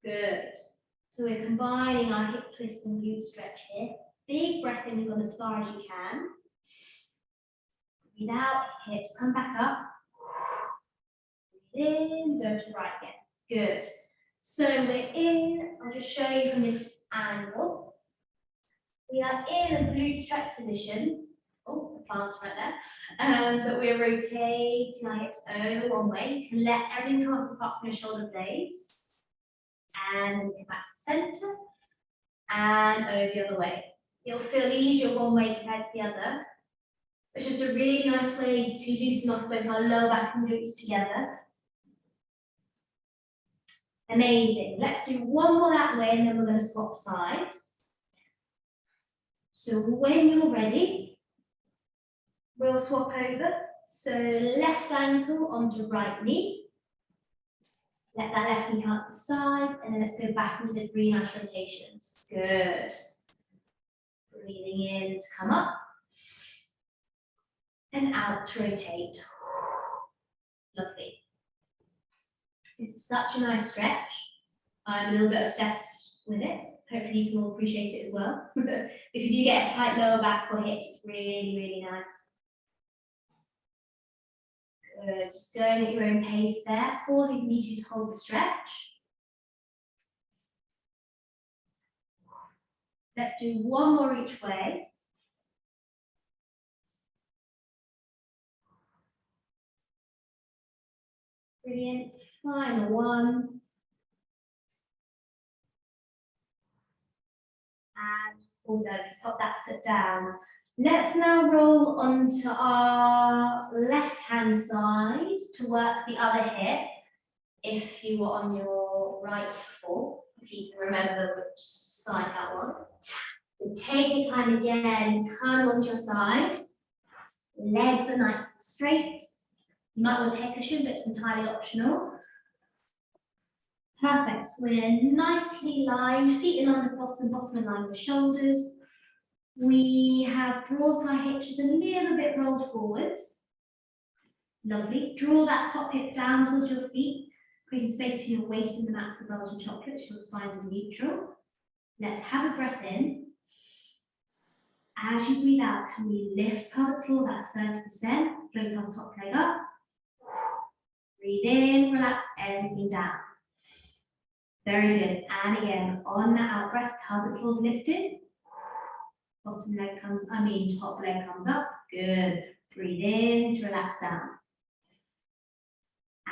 Good. So we're combining our hip twist and glute stretch here. Big breath in, you've gone as far as you can. Breathe out, hips come back up. Breathe in, go to the right again. Good. So we're in, I'll just show you from this angle. We are in a glute stretch position. Oh, the plant's right there. But we're rotating our hips over one way. You can let everything come up apart from your shoulder blades. And come back to the center. And over the other way. You'll feel easier one way compared to the other. It's just a really nice way to loosen off both our lower back and glutes together. Amazing. Let's do one more that way and then we're going to swap sides. So when you're ready, we'll swap over. So left ankle onto right knee. Let that left knee come out to the side and then let's go back into the 3 nice rotations. Good. Breathing in to come up and out to rotate. Lovely. This is such a nice stretch. I'm a little bit obsessed with it. Hopefully you can all appreciate it as well. If you do get a tight lower back or hips, it's really, really nice. Good. Just going at your own pace there. Pause if you need you to hold the stretch. Let's do one more each way. Brilliant. Final one. And also pop that foot down. Let's now roll onto our left-hand side to work the other hip. If you were on your right before, if you can remember which side that was. And take your time again, come onto your side. Legs are nice and straight. You might want a head cushion, but it's entirely optional. Perfect, so we're nicely lined, feet in line with bottom, bottom in line with shoulders. We have brought our hips just a little bit rolled forwards. Lovely. Draw that top hip down towards your feet, creating space between your waist and the mat for Belgian chocolate, so your spine's in neutral. Let's have a breath in. As you breathe out, can we lift pelvic floor that 30%, float our top leg up. Breathe in, relax everything down. Very good. And again, on that out breath, pelvic floor is lifted. Bottom leg comes, top leg comes up. Good. Breathe in to relax down.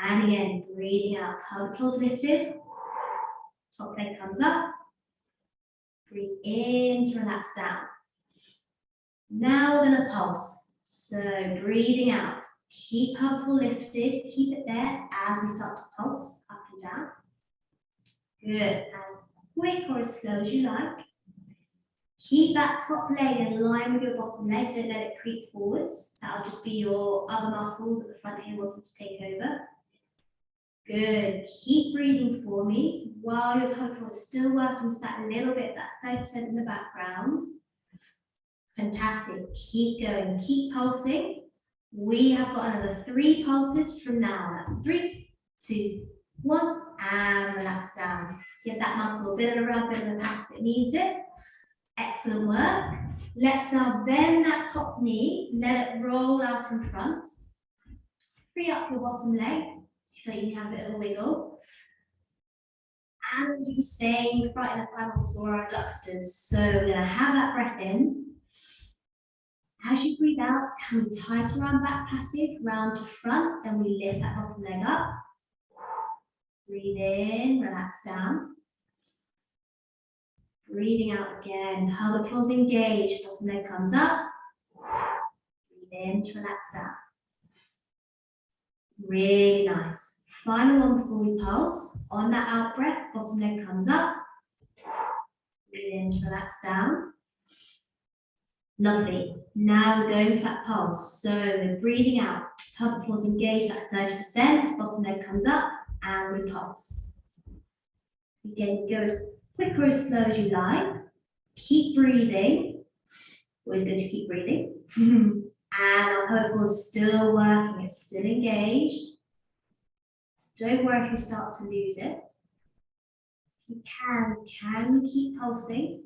And again, breathing out, pelvic floor is lifted. Top leg comes up. Breathe in to relax down. Now we're going to pulse. So breathing out. Keep pelvic floor lifted. Keep it there as we start to pulse up and down. Good. As quick or as slow as you like. Keep that top leg in line with your bottom leg. Don't let it creep forwards. That'll just be your other muscles at the front here wanting to take over. Good. Keep breathing for me while your pelvic floor is still working just that little bit, that 30% in the background. Fantastic. Keep going. Keep pulsing. We have got another 3 pulses from now. That's 3, 2, 1, and relax down. Give that muscle a bit of a rub, bit of a pat if it needs it. Excellent work. Let's now bend that top knee, let it roll out in front. Free up your bottom leg, so you have a bit of a wiggle. And do the same front and left thigh muscles or our adductors. So we're going to have that breath in. As you breathe out, can we tighten around back passage, round to front, then we lift that bottom leg up. Breathe in, relax down. Breathing out again, pelvic floor's engaged, bottom leg comes up. Breathe in to relax down. Really nice. Final one before we pulse. On that out breath, bottom leg comes up. Breathe in to relax down. Lovely. Now we're going for that pulse. So we're breathing out, pelvic floor's engaged at 30%, bottom leg comes up, and we pulse. Again, go as quick or as slow as you like. Keep breathing. Always good to keep breathing. And our pelvic floor is still working, it's still engaged. Don't worry if you start to lose it. If you can you keep pulsing?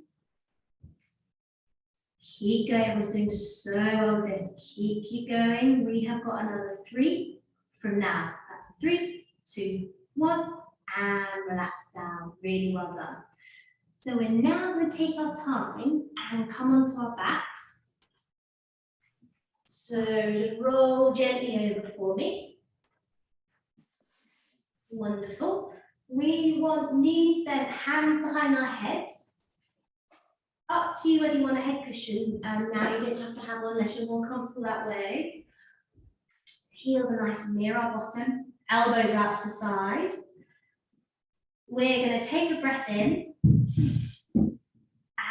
Keep going, we're doing so well with this. Keep going. We have got another 3 from now. That's 3, 2, 1, and relax down. Really well done. So we're now going to take our time and come onto our backs. So just roll gently over for me. Wonderful. We want knees bent, hands behind our heads. Up to you whether you want a head cushion. Now you don't have to have one unless you're more comfortable that way. So heels are nice and near our bottom. Elbows are out to the side. We're going to take a breath in.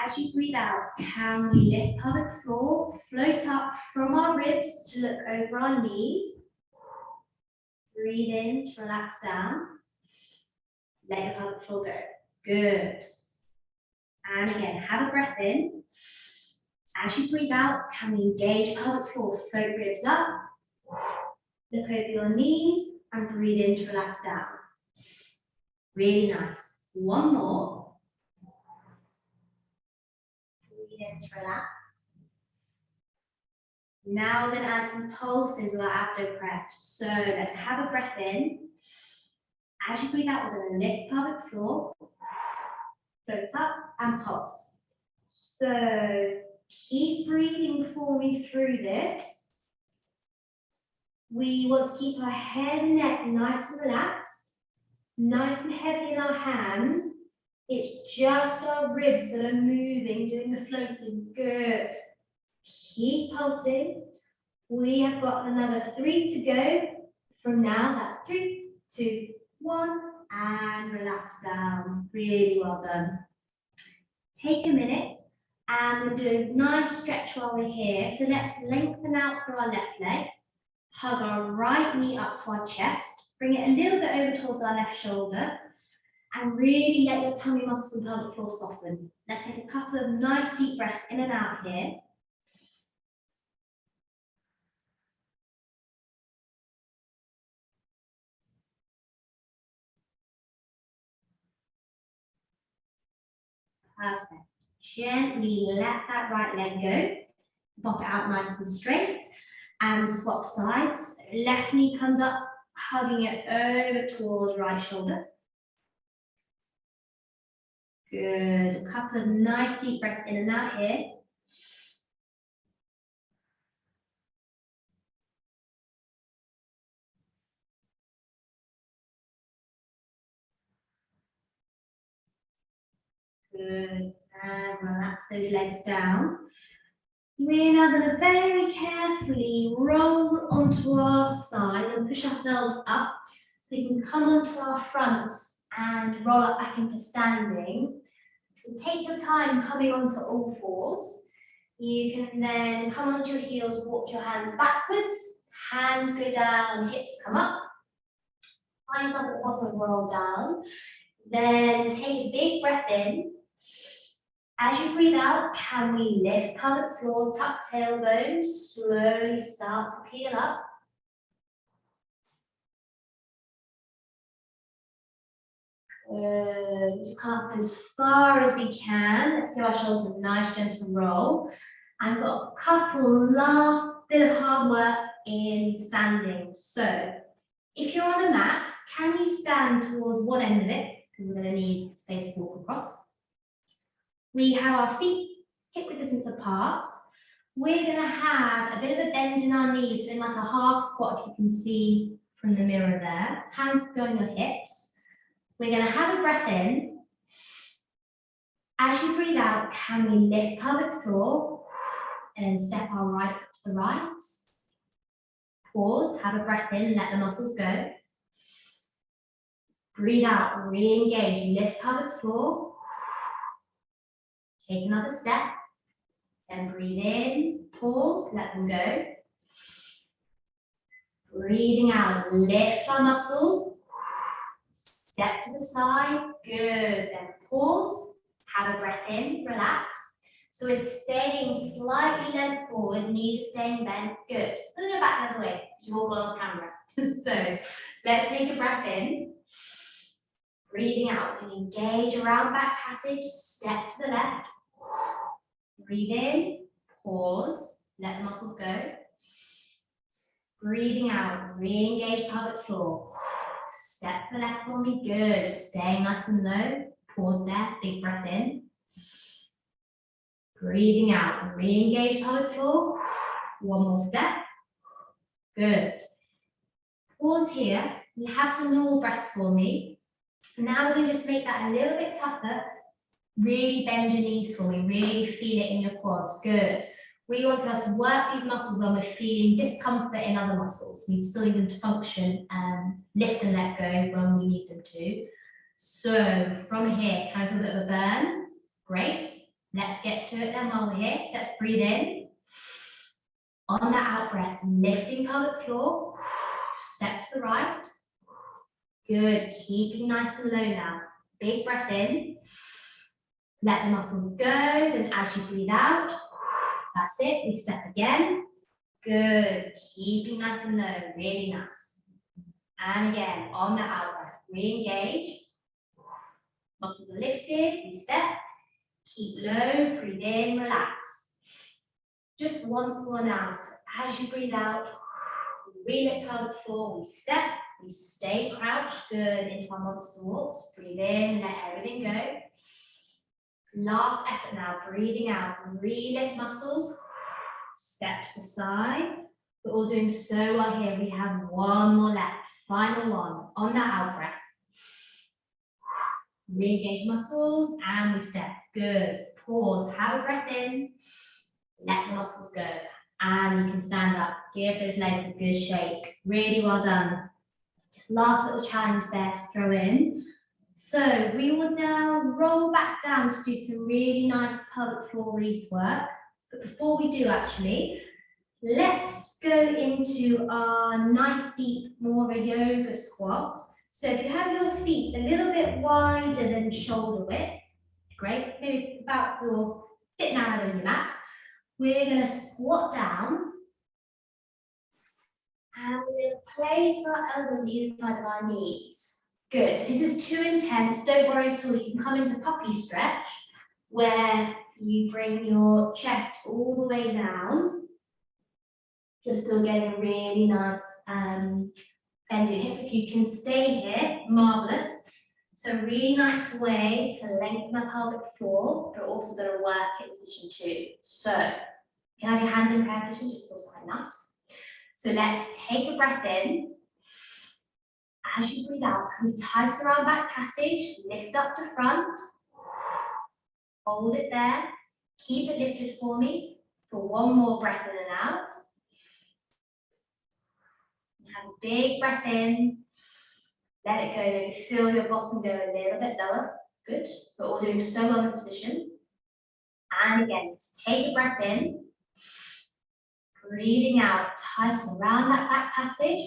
As you breathe out, can we lift pelvic floor, float up from our ribs to look over our knees. Breathe in to relax down. Let your pelvic floor go. Good. And again, have a breath in. As you breathe out, can we engage pelvic floor, float ribs up. Look over your knees and breathe in to relax down. Really nice. One more. Breathe in to relax. Now we're going to add some pulses with our abdo prep. So let's have a breath in. As you breathe out, we're going to lift pelvic floor, float up and pulse. So keep breathing for me through this. We want to keep our head and neck nice and relaxed, nice and heavy in our hands. It's just our ribs that are moving, doing the floating. Good. Keep pulsing. We have got another 3 to go from now. That's 3, 2, 1, and relax down. Really well done. Take a minute, and we'll do a nice stretch while we're here. So let's lengthen out through our left leg. Hug our right knee up to our chest. Bring it a little bit over towards our left shoulder. And really let your tummy muscles and pelvic floor soften. Let's take a couple of nice deep breaths in and out here. Perfect. Gently let that right leg go. Pop it out nice and straight. And swap sides. Left knee comes up, hugging it over towards right shoulder. Good. A couple of nice deep breaths in and out here. Good. And relax those legs down. We're now going to very carefully roll onto our sides and push ourselves up. So you can come onto our fronts and roll up back into standing. So take your time coming onto all fours. You can then come onto your heels, walk your hands backwards, hands go down, hips come up. Find yourself at the bottom, roll down. Then take a big breath in. As you breathe out, can we lift pelvic floor, tuck tailbone, slowly start to peel up. Good. Come up as far as we can. Let's give our shoulders a nice gentle roll. I've got a couple last bit of hard work in standing. So if you're on a mat, can you stand towards one end of it? Because we're going to need space to walk across. We have our feet hip width distance apart. We're going to have a bit of a bend in our knees, so in like a half squat, if you can see from the mirror there. Hands go on your hips. We're going to have a breath in. As you breathe out, can we lift pelvic floor and step our right foot to the right? Pause, have a breath in, let the muscles go. Breathe out, re-engage, lift pelvic floor. Take another step, then breathe in, pause, let them go. Breathing out, lift our muscles. Step to the side, good. Then pause, have a breath in, relax. So we're staying slightly leant forward, knees are staying bent, good. We'll go back the other way, because you've all got off camera. So let's take a breath in. Breathing out, and engage around back passage, step to the left. Breathe in, pause, let the muscles go. Breathing out, re-engage pelvic floor. Step to the left for me, good. Staying nice and low, pause there, big breath in. Breathing out, re-engage pelvic floor. One more step, good. Pause here, you have some normal breaths for me. Now we're going to just make that a little bit tougher. Really bend your knees for me, really feel it in your quads, good. We want to be able to work these muscles when we're feeling discomfort in other muscles. We still need them to function and lift and let go when we need them to. So from here, kind of a bit of a burn, great. Let's get to it then while we're here. So let's breathe in. On that out breath, lifting pelvic floor, step to the right. Good, keeping nice and low now. Big breath in. Let the muscles go, then as you breathe out, that's it, we step again. Good, keeping nice and low, really nice. And again, on the out breath, re-engage. Muscles are lifted, we step. Keep low, breathe in, relax. Just once more now, so as you breathe out, re-lift pelvic floor, we step, we stay crouched, good, into our monster walks. Breathe in, let everything go. Last effort now, breathing out, re-lift muscles, step to the side. We're all doing so well here. We have one more left, final one, on that out breath. Re-engage muscles, and we step, good. Pause, have a breath in. let the muscles go. And you can stand up, give those legs a good shake. Really well done. Just last little challenge there to throw in. So we will now roll back down to do some really nice pelvic floor release work. But before we do actually, let's go into our nice deep, more of a yoga squat. So if you have your feet a little bit wider than shoulder width, great, maybe about your bit narrower than your mat, we're going to squat down and we're going to place our elbows on either side of our knees. Good. This is too intense. Don't worry at all. You can come into puppy stretch where you bring your chest all the way down. Just still getting a really nice bend in your hips. If you can stay here, marvelous. So really nice way to lengthen the pelvic floor, but also going to work in position too. So you can have your hands in prayer position, just feels quite nice. So let's take a breath in. As you breathe out, come tight around back passage, lift up to front. Hold it there. Keep it lifted for me for one more breath in and out. Have a big breath in. Let it go. Maybe feel your bottom go a little bit lower. Good. We're all doing so well in the position. And again, let's take a breath in. Breathing out, tighten around that back passage.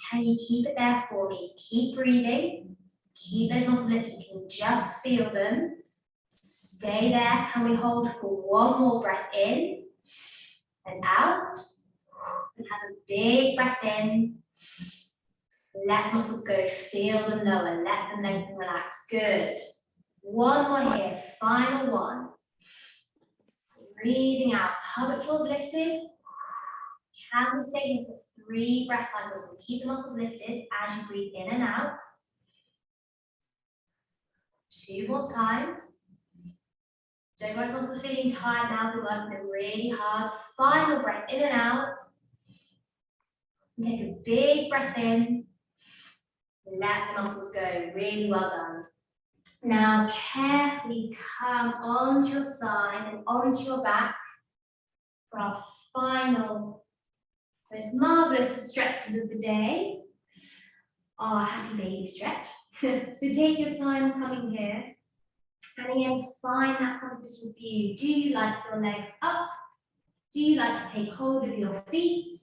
Can you keep it there for me? Keep breathing. Keep those muscles lifted. You can just feel them. Stay there. Can we hold for one more breath in and out? And have a big breath in. Let muscles go. Feel them lower. Let them lengthen, relax. Good. One more here. Final one. Breathing out. Pelvic floor's lifted. Can we stay here for 3 breath cycles? So keep the muscles lifted as you breathe in and out. 2 more times. Don't worry, muscles feeling tired now. We're working them really hard. Final breath in and out. Take a big breath in. Let the muscles go. Really well done. Now carefully come onto your side and onto your back for our final, most marvelous stretches of the day. Our happy baby stretch. So take your time coming here. And again, find that confidence with you. Do you like your legs up? Do you like to take hold of your feet?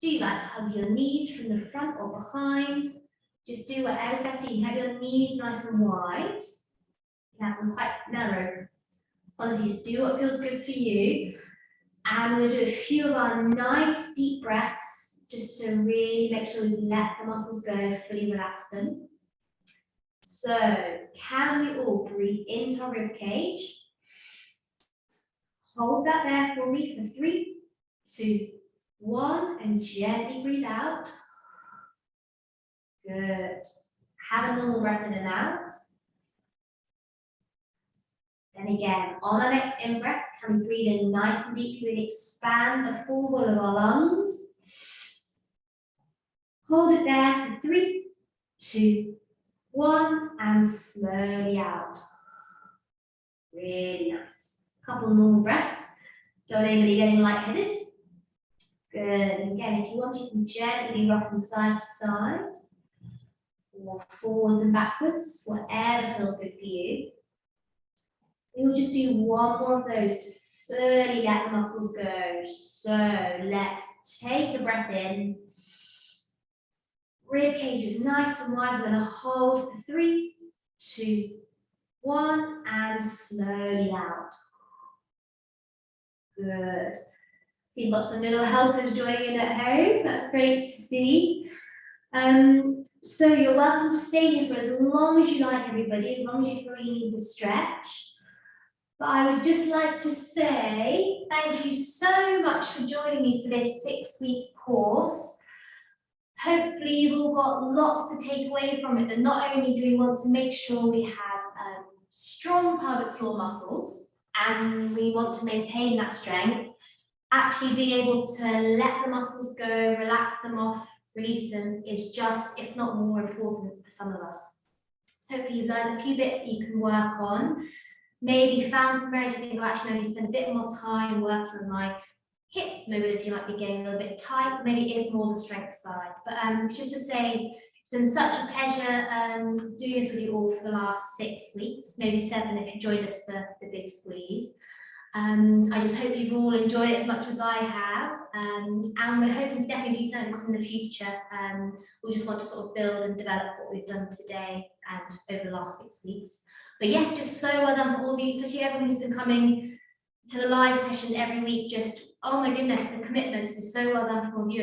Do you like to hug your knees from the front or behind? Just do whatever's best for you. Have your knees nice and wide. You have them quite narrow. Honestly, just do what feels good for you. And we're going to do a few of our nice deep breaths just to really make sure we let the muscles go, fully relax them. So, can we all breathe into our rib cage? Hold that there for me for 3, 2, 1, and gently breathe out. Good. Have a normal breath in and out. And again, on our next in-breath, can we breathe in nice and deeply, really expand the full wall of our lungs. Hold it there for 3, 2, 1, and slowly out. Really nice. Couple normal breaths. Don't anybody getting lightheaded. Good. And again, if you want, you can gently rock from side to side, or forwards and backwards, whatever feels good for you. We'll just do one more of those to fully let the muscles go. So let's take a breath in. Rib cage is nice and wide. We're going to hold for 3, 2, 1, and slowly out. Good. So you've got some little helpers joining in at home. That's great to see. So you're welcome to stay here for as long as you like, everybody, as long as you feel you need the stretch. But I would just like to say thank you so much for joining me for this 6-week course. Hopefully you've all got lots to take away from it, that not only do we want to make sure we have strong pelvic floor muscles and we want to maintain that strength, actually being able to let the muscles go, relax them off, release them is just, if not more important for some of us. So hopefully you've learned a few bits that you can work on. maybe found some areas you think, oh, actually, I need to spend a bit more time working on my hip mobility, might be getting a little bit tight, maybe it is more the strength side. But just to say, it's been such a pleasure doing this with you all for the last 6 weeks, maybe 7 if you joined us for the big squeeze. I just hope you've all enjoyed it as much as I have, and we're hoping to definitely do something in the future. We just want to sort of build and develop what we've done today and over the last 6 weeks. But yeah, just so well done for all of you, especially everyone who's been coming to the live session every week. Just, oh my goodness, the commitments, and so well done for all of you.